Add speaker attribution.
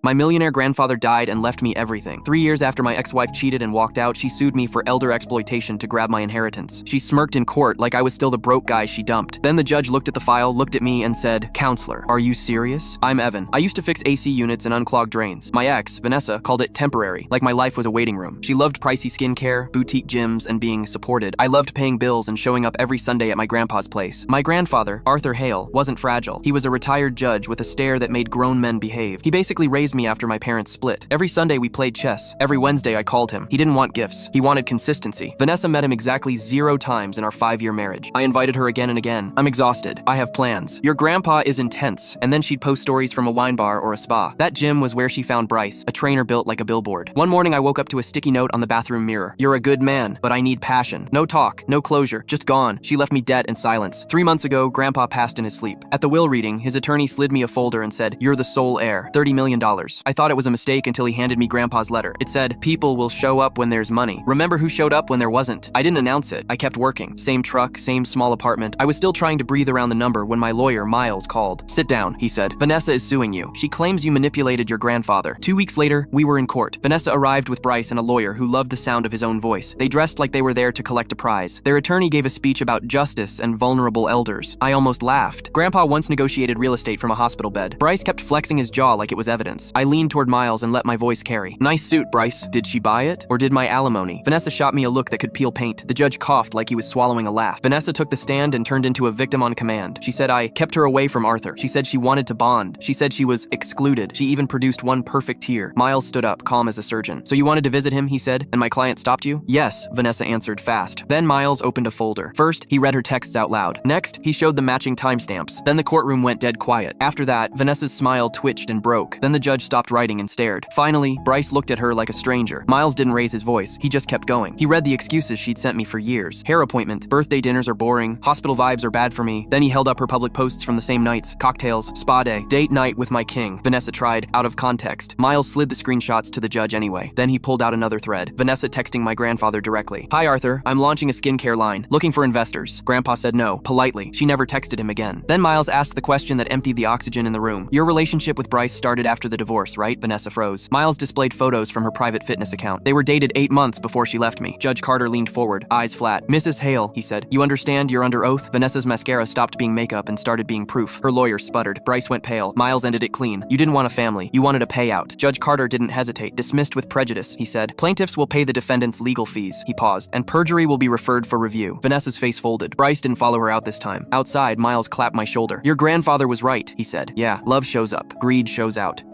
Speaker 1: My millionaire grandfather died and left me everything. 3 years after my ex-wife cheated and walked out, she sued me for elder exploitation to grab my inheritance. She smirked in court like I was still the broke guy she dumped. Then the judge looked at the file, looked at me, and said, "Counselor, are you serious? I'm Evan. I used to fix AC units and unclog drains. My ex, Vanessa, called it temporary, like my life was a waiting room. She loved pricey skincare, boutique gyms, and being supported. I loved paying bills and showing up every Sunday at my grandpa's place. My grandfather, Arthur Hale, wasn't fragile. He was a retired judge with a stare that made grown men behave. He basically raised me after my parents split. Every Sunday we played chess. Every Wednesday I called him. He didn't want gifts. He wanted consistency. Vanessa met him exactly 0 times in our 5-year marriage. I invited her again and again. I'm exhausted. I have plans. Your grandpa is intense." And then she'd post stories from a wine bar or a spa. That gym was where she found Bryce, a trainer built like a billboard. One morning I woke up to a sticky note on the bathroom mirror. "You're a good man, but I need passion." No talk, no closure, just gone. She left me debt and silence. 3 months ago, Grandpa passed in his sleep. At the will reading, his attorney slid me a folder and said, "You're the sole heir, $30 million. I thought it was a mistake until he handed me Grandpa's letter. It said, "People will show up when there's money." Remember who showed up when there wasn't? I didn't announce it. I kept working. Same truck, same small apartment. I was still trying to breathe around the number when my lawyer, Miles, called. "Sit down," he said. "Vanessa is suing you. She claims you manipulated your grandfather." 2 weeks later, we were in court. Vanessa arrived with Bryce and a lawyer who loved the sound of his own voice. They dressed like they were there to collect a prize. Their attorney gave a speech about justice and vulnerable elders. I almost laughed. Grandpa once negotiated real estate from a hospital bed. Bryce kept flexing his jaw like it was evidence. I leaned toward Miles and let my voice carry. "Nice suit, Bryce. Did she buy it? Or did my alimony?" Vanessa shot me a look that could peel paint. The judge coughed like he was swallowing a laugh. Vanessa took the stand and turned into a victim on command. She said I kept her away from Arthur. She said she wanted to bond. She said she was excluded. She even produced one perfect tear. Miles stood up, calm as a surgeon. "So you wanted to visit him," he said, "and my client stopped you?" "Yes," Vanessa answered fast. Then Miles opened a folder. First, he read her texts out loud. Next, he showed the matching timestamps. Then the courtroom went dead quiet. After that, Vanessa's smile twitched and broke. Then the judge stopped writing and stared. Finally, Bryce looked at her like a stranger. Miles didn't raise his voice. He just kept going. He read the excuses she'd sent me for years. Hair appointment, birthday dinners are boring, hospital vibes are bad for me. Then he held up her public posts from the same nights. Cocktails, spa day, date night with my king. Vanessa tried, out of context. Miles slid the screenshots to the judge anyway. Then he pulled out another thread. Vanessa texting my grandfather directly. "Hi Arthur, I'm launching a skincare line. Looking for investors." Grandpa said no, politely. She never texted him again. Then Miles asked the question that emptied the oxygen in the room. "Your relationship with Bryce started after the divorce, right?" Vanessa froze. Miles displayed photos from her private fitness account. "They were dated 8 months before she left me." Judge Carter leaned forward, eyes flat. "Mrs. Hale," he said, "you understand you're under oath?" Vanessa's mascara stopped being makeup and started being proof. Her lawyer sputtered. Bryce went pale. Miles ended it clean. "You didn't want a family. You wanted a payout." Judge Carter didn't hesitate. "Dismissed with prejudice," he said. "Plaintiffs will pay the defendant's legal fees." He paused. "And perjury will be referred for review." Vanessa's face folded. Bryce didn't follow her out this time. Outside, Miles clapped my shoulder. "Your grandfather was right," he said. "Yeah, love shows up. Greed shows out."